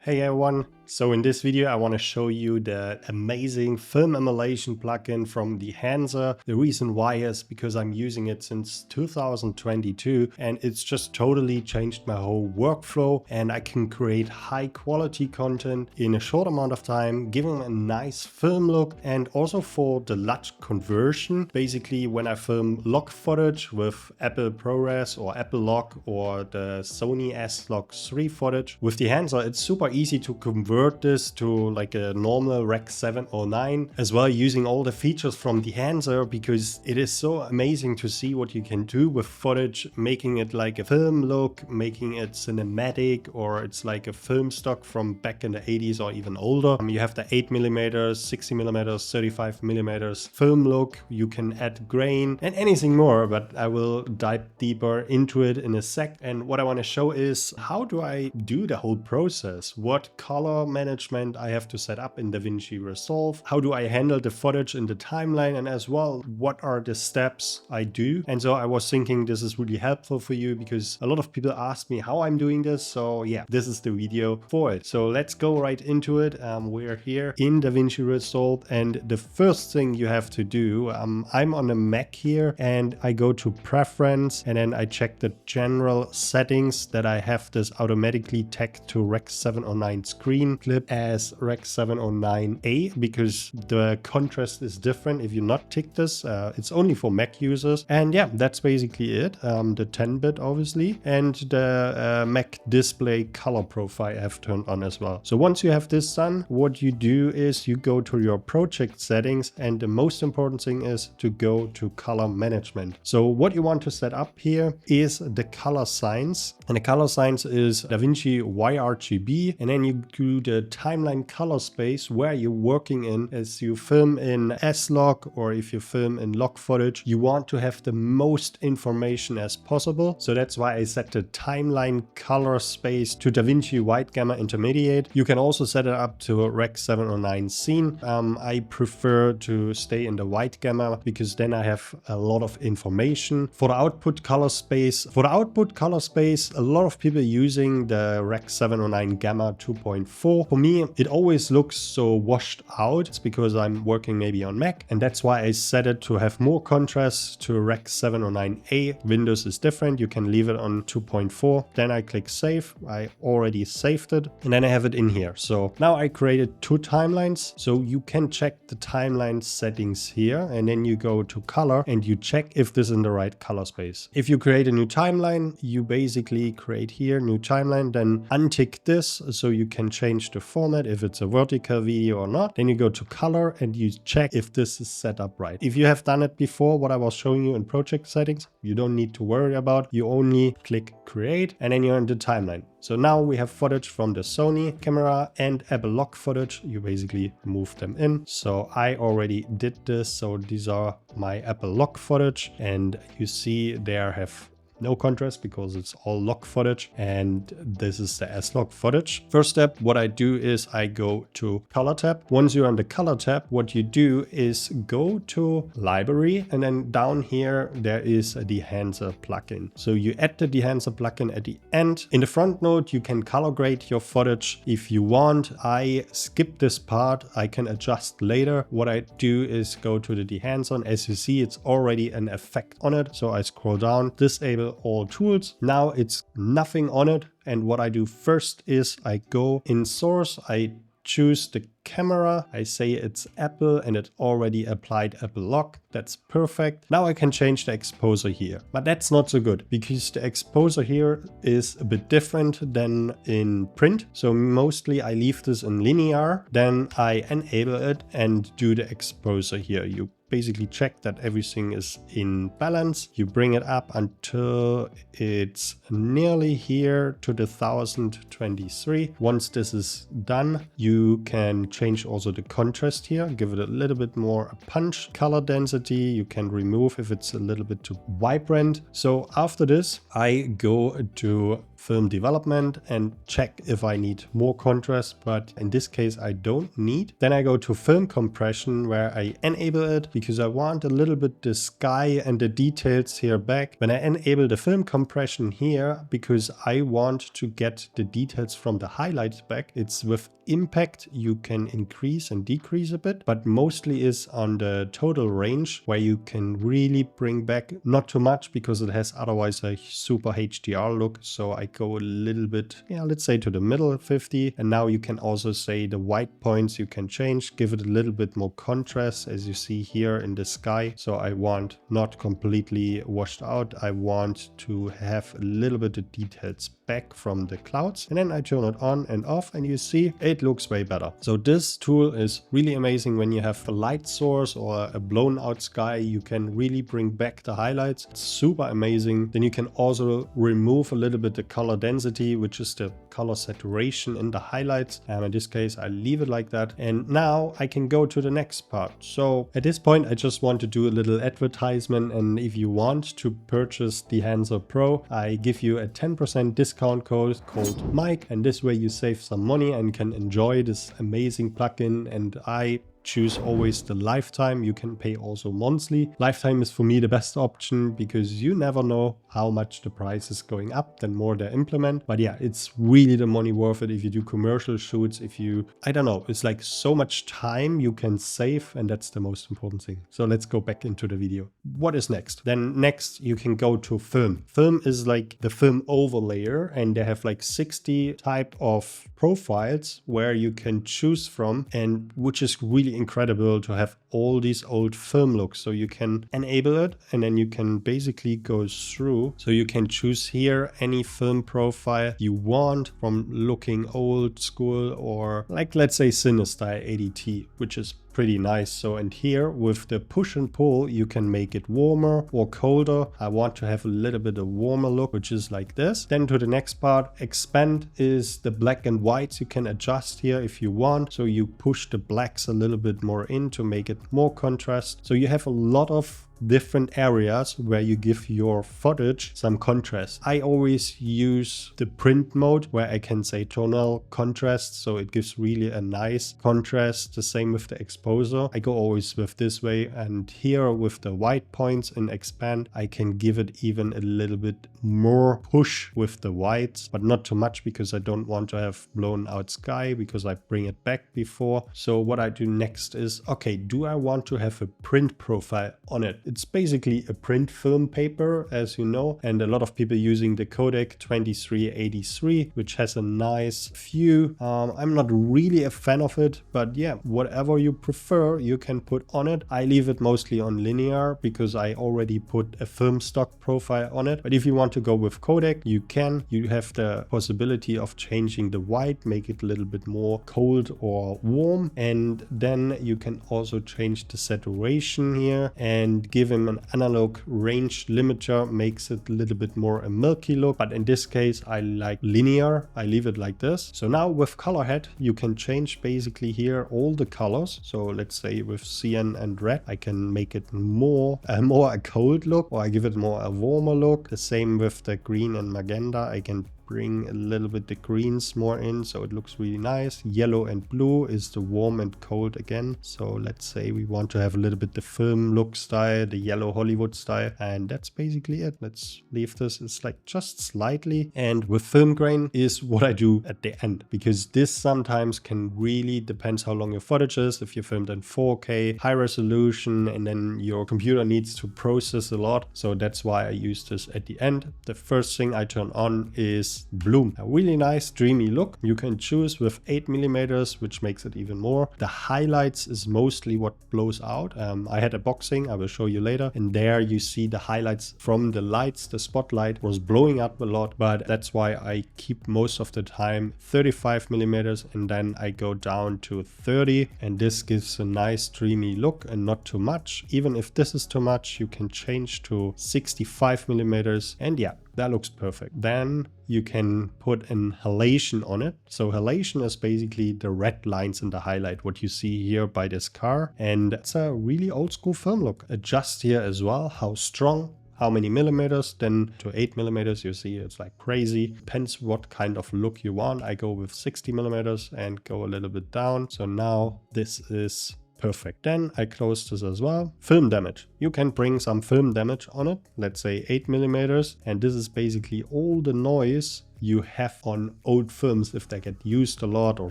Hey everyone, so in this video I want to show you the amazing film emulation plugin from Dehancer. The reason why is because I'm using it since 2022 and it's just totally changed my whole workflow, and I can create high quality content in a short amount of time, giving a nice film look. And also for the Lut conversion, basically when I film log footage with Apple ProRes or Apple Log or the Sony S-Log 3 footage with Dehancer, it's super easy to convert this to like a normal Rec 709 as well, using all the features from Dehancer, because it is so amazing to see what you can do with footage, making it like a film look, making it cinematic, or it's like a film stock from back in the 80s or even older. You have the 8mm, 60mm, 35mm film look, you can add grain and anything more, but I will dive deeper into it in a sec. And what I want to show is how do I do the whole process, what color management I have to set up in DaVinci Resolve, how do I handle the footage in the timeline, and as well what are the steps I do. And so I was thinking this is really helpful for you because a lot of people ask me how I'm doing this. So yeah, this is the video for it. So let's go right into it. We're here in DaVinci Resolve, and the first thing you have to do, I'm on a Mac here, and I go to preference and then I check the general settings that I have this automatically tagged to Rec 709 screen clip as Rec 709A, because the contrast is different if you not tick this. It's only for Mac users. And yeah, that's basically it. The 10-bit obviously, and the Mac display color profile I have turned on as well. So once you have this done, what you do is you go to your project settings, and the most important thing is to go to color management. So what you want to set up here is the color science, and the color science is DaVinci YRGB, and then you do the timeline color space where you're working in. As you film in S-Log or if you film in log footage, you want to have the most information as possible. So that's why I set the timeline color space to DaVinci White Gamma Intermediate. You can also set it up to a Rec 709 scene. I prefer to stay in the white gamma because then I have a lot of information. For the output color space, a lot of people using the Rec 709 Gamma 2.4. For me, it always looks so washed out. It's because I'm working maybe on Mac, and that's why I set it to have more contrast to Rec 709A. Windows is different. You can leave it on 2.4. Then I click save. I already saved it, and then I have it in here. So now I created two timelines. So you can check the timeline settings here, and then you go to color and you check if this is in the right color space. If you create a new timeline, you basically create here new timeline, then untick this so you can change the format if it's a vertical video or not. Then you go to color and you check if this is set up right. If you have done it before, what I was showing you in project settings, you don't need to worry about. You only click create and then you're in the timeline. So now we have footage from the Sony camera and Apple Log footage. You basically move them in. So I already did this. So these are my Apple Log footage, and you see there have no contrast because it's all log footage, and this is the S-Log footage. First step, what I do is I go to color tab. Once you're on the color tab, what you do is go to library, and then down here there is a Dehancer plugin. So you add the Dehancer plugin at the end. In the front note, you can color grade your footage if you want. I skip this part. I can adjust later. What I do is go to the Dehancer, and as you see, it's already an effect on it. So I scroll down, disable all tools. Now it's nothing on it, and what I do first is I go in source, I choose the camera, I say it's Apple, and it already applied Apple Log. That's perfect. Now I can change the exposure here, but that's not so good because the exposure here is a bit different than in print. So mostly I leave this in linear, then I enable it and do the exposure here. You basically check that everything is in balance. You bring it up until it's nearly here to the 1023. Once this is done, you can change also the contrast here, give it a little bit more punch. Color density you can remove if it's a little bit too vibrant. So after this, I go to film development and check if I need more contrast, but in this case I don't need. Then I go to film compression where I enable it because I want a little bit the sky and the details here back. When I enable the film compression here, because I want to get the details from the highlights back, it's with impact you can increase and decrease a bit, but mostly is on the total range where you can really bring back not too much because it has otherwise a super HDR look. So I go a little bit, yeah, let's say to the middle 50. And now you can also say the white points you can change, give it a little bit more contrast as you see here in the sky. So I want not completely washed out. I want to have a little bit of details back from the clouds, and then I turn it on and off and you see it looks way better. So this tool is really amazing when you have a light source or a blown out sky. You can really bring back the highlights. It's super amazing. Then you can also remove a little bit the color density, which is the color saturation in the highlights. In this case I leave it like that, and now I can go to the next part. So at this point I just want to do a little advertisement, and if you want to purchase the Dehancer Pro, I give you a 10% discount code called Mike, and this way you save some money and can enjoy this amazing plugin. And I choose always the lifetime. You can pay also monthly. Lifetime is for me the best option because you never know how much the price is going up, then more they implement. But yeah, it's really the money worth it if you do commercial shoots. If you, I don't know, it's like so much time you can save, and that's the most important thing. So let's go back into the video. What is next? Then next you can go to film. Film is like the film overlayer, and they have like 60 type of profiles where you can choose from, and which is really incredible to have all these old film looks. So you can enable it and then you can basically go through. So you can choose here any film profile you want, from looking old school or like let's say Cinestyle ADT, which is pretty nice. So, and here with the push and pull you can make it warmer or colder. I want to have a little bit of warmer look, which is like this. Then to the next part, expand is the black and whites. You can adjust here if you want. So you push the blacks a little bit more in to make it more contrast. So you have a lot of different areas where you give your footage some contrast. I always use the print mode where I can say tonal contrast, so it gives really a nice contrast. The same with the exposure. I go always with this way, and here with the white points in expand I can give it even a little bit more push with the whites, but not too much because I don't want to have blown out sky because I bring it back before. So what I do next is, okay, do I want to have a print profile on it? It's basically a print film paper, as you know, and a lot of people using the Kodak 2383, which has a nice view. I'm not really a fan of it, but yeah, whatever you prefer you can put on it. I leave it mostly on linear because I already put a film stock profile on it. But if you want to go with Kodak, you can. You have the possibility of changing the white, make it a little bit more cold or warm, and then you can also change the saturation here and give him an analog range limiter, makes it a little bit more a milky look. But in this case I like linear. I leave it like this. So now with color head you can change basically here all the colors. So let's say with cyan and red I can make it more a cold look, or I give it more a warmer look. The same with the green and magenta. I can bring a little bit the greens more in, so it looks really nice. Yellow and blue is the warm and cold again. So let's say we want to have a little bit the film look style, the yellow Hollywood style, and that's basically it. Let's leave this, it's like just slightly. And with film grain is what I do at the end, because this sometimes can really depends how long your footage is. If you filmed in 4K high resolution and then your computer needs to process a lot, so that's why I use this at the end. The first thing I turn on is bloom, a really nice dreamy look. You can choose with 8mm, which makes it even more. The highlights is mostly what blows out. I had a boxing, I will show you later, and there you see the highlights from the lights. The spotlight was blowing up a lot, but that's why I keep most of the time 35mm, and then I go down to 30, and this gives a nice dreamy look and not too much. Even if this is too much, you can change to 65mm, and yeah, that looks perfect. Then you can put an halation on it. So halation is basically the red lines in the highlight, what you see here by this car. And it's a really old school film look. Adjust here as well how strong, how many millimeters, then to 8 millimeters. You see it's like crazy. Depends what kind of look you want. I go with 60 millimeters and go a little bit down. So now this is perfect. Then I close this as well. Film damage. You can bring some film damage on it. Let's say 8 millimeters. And this is basically all the noise you have on old films if they get used a lot or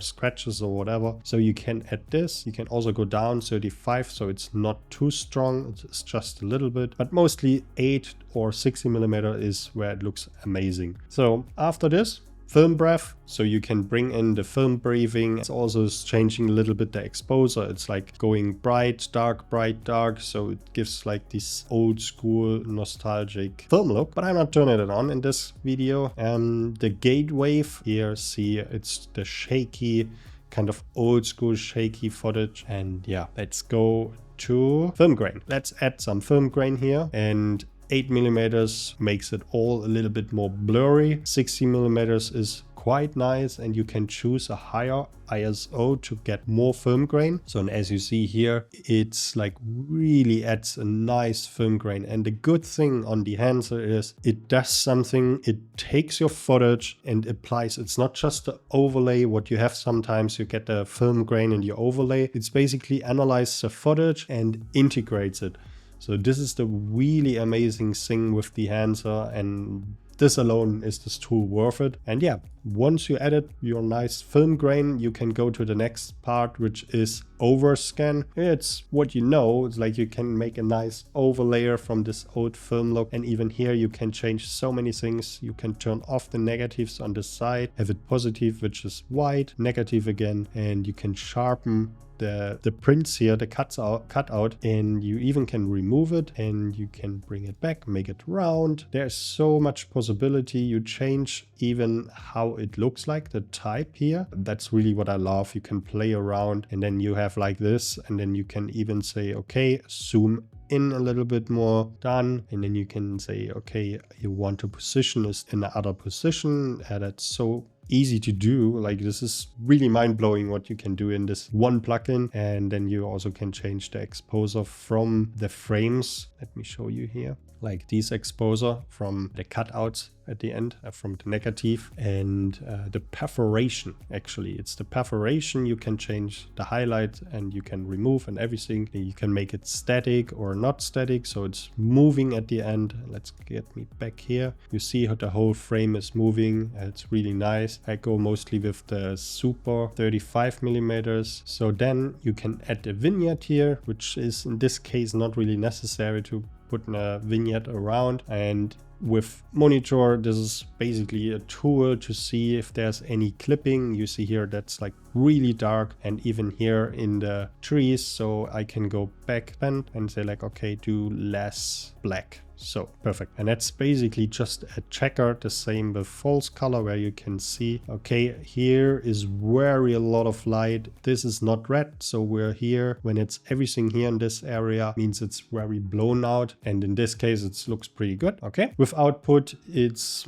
scratches or whatever. So you can add this. You can also go down 35, so it's not too strong. It's just a little bit, but mostly 8 or 60 millimeter is where it looks amazing. So after this, film breath, so you can bring in the film breathing. It's also changing a little bit the exposure. It's like going bright, dark, so it gives like this old school nostalgic film look, but I'm not turning it on in this video. The gate wave here, see, it's the shaky kind of old school shaky footage. And yeah, let's go to film grain. Let's add some film grain here, and 8 millimeters makes it all a little bit more blurry. 60 millimeters is quite nice, and you can choose a higher ISO to get more film grain. So, and as you see here, it's like really adds a nice film grain. And the good thing on Dehancer is it does something. It takes your footage and applies. It's not just the overlay, what you have sometimes. You get the film grain in your overlay. It's basically analyzes the footage and integrates it. So this is the really amazing thing with Dehancer, and this alone is this tool worth it. And yeah, once you edit your nice film grain, you can go to the next part, which is Overscan. It's what you know. It's like you can make a nice overlayer from this old film look. And even here you can change so many things. You can turn off the negatives on the side, have it positive, which is white, negative again, and you can sharpen the prints here, the cutout, and you even can remove it and you can bring it back, make it round. There's so much possibility. You change even how it looks like, the type here. That's really what I love. You can play around, and then you have like this, and then you can even say, okay, zoom in a little bit more, done. And then you can say, okay, you want to position this in the other position. That's so easy to do. Like, this is really mind-blowing what you can do in this one plugin. And then you also can change the exposure from the frames. Let me show you here, like these exposure from the cutouts at the end, from the negative, and the perforation. Actually, it's the perforation. You can change the highlight and you can remove and everything. You can make it static or not static, so it's moving at the end. Let's get me back here. You see how the whole frame is moving. It's really nice. I go mostly with the super 35 millimeters. So then you can add a vignette here, which is in this case not really necessary to put a vignette around. And with monitor, this is basically a tool to see if there's any clipping. You see here that's like really dark, and even here in the trees, so I can go back and say like, okay, do less black. So perfect. And that's basically just a checker, the same with false color, where you can see, okay, here is very a lot of light. This is not red, so we're here when it's everything here in this area means it's very blown out, and in this case it looks pretty good. Okay, with output, it's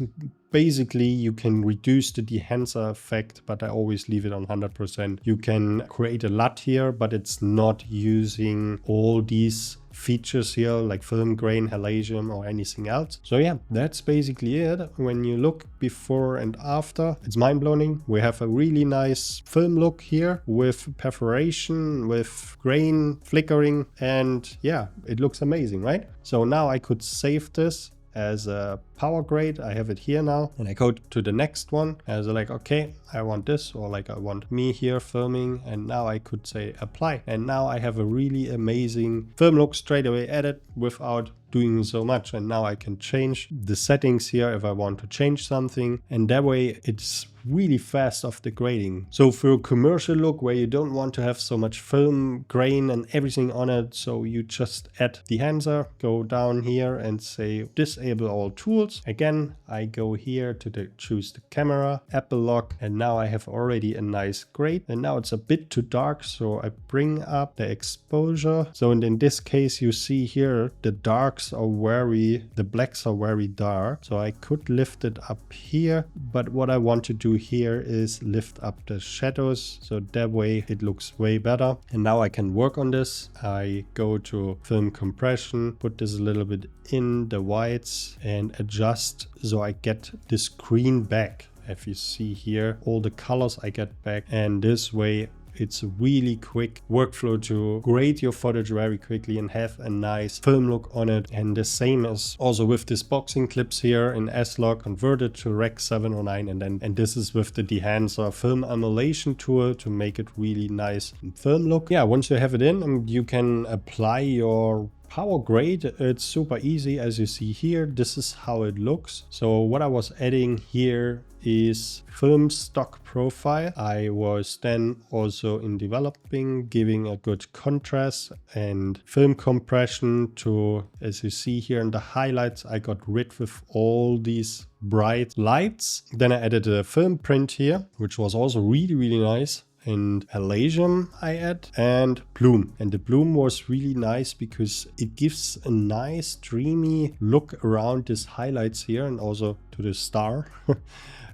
basically you can reduce the Dehancer effect, but I always leave it on 100%. You can create a LUT here, but it's not using all these features here like film grain, halation, or anything else. So yeah, that's basically it. When you look before and after, it's mind-blowing. We have a really nice film look here with perforation, with grain flickering, and yeah, it looks amazing, right? So now I could save this as a power grade. I have it here now, and I go to the next one as like, okay, I want this, or like I want me here filming, and now I could say apply, and now I have a really amazing film look straight away added without doing so much. And now I can change the settings here if I want to change something, and that way it's really fast off the grading. So for a commercial look where you don't want to have so much film grain and everything on it, so you just add Dehancer, go down here and say disable all tools, tools. Again, I go here to choose the camera, Apple lock, and now I have already a nice grade. And now it's a bit too dark, so I bring up the exposure. So in this case, you see here the blacks are very dark. So I could lift it up here, but what I want to do here is lift up the shadows, so that way it looks way better. And now I can work on this. I go to film compression, put this a little bit in the whites and adjust so I get this green back. If you see here, all the colors I get back, and this way it's a really quick workflow to grade your footage very quickly and have a nice film look on it. And the same as also with this boxing clips here in Slog, converted to Rec 709, and this is with the Dehancer film emulation tool to make it really nice film look. Yeah, once you have it in, you can apply your power grade. It's super easy, as you see here. This is how it looks. So what I was adding here is film stock profile. I was then also in developing, giving a good contrast and film compression to, as you see here in the highlights, I got rid with all these bright lights. Then I added a film print here, which was also really nice. And Halation I add, and bloom. And the bloom was really nice because it gives a nice dreamy look around these highlights here and also to the star.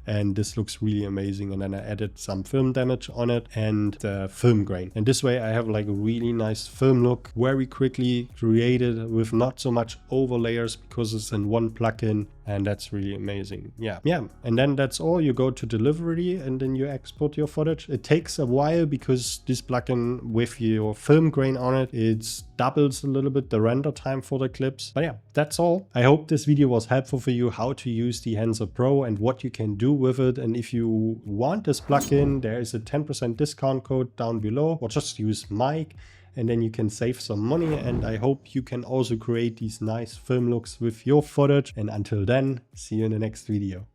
And this looks really amazing. And then I added some film damage on it and film grain. And this way I have like a really nice film look, very quickly created with not so much overlayers because it's in one plugin. And that's really amazing. Yeah. And then that's all. You go to delivery and then you export your footage. It takes a while because this plugin with your film grain on it, it doubles a little bit the render time for the clips. But yeah, that's all. I hope this video was helpful for you, how to use the Dehancer Pro and what you can do with it. And if you want this plugin, there is a 10% discount code down below, or just use Mike. And then you can save some money, and I hope you can also create these nice film looks with your footage. And until then, see you in the next video.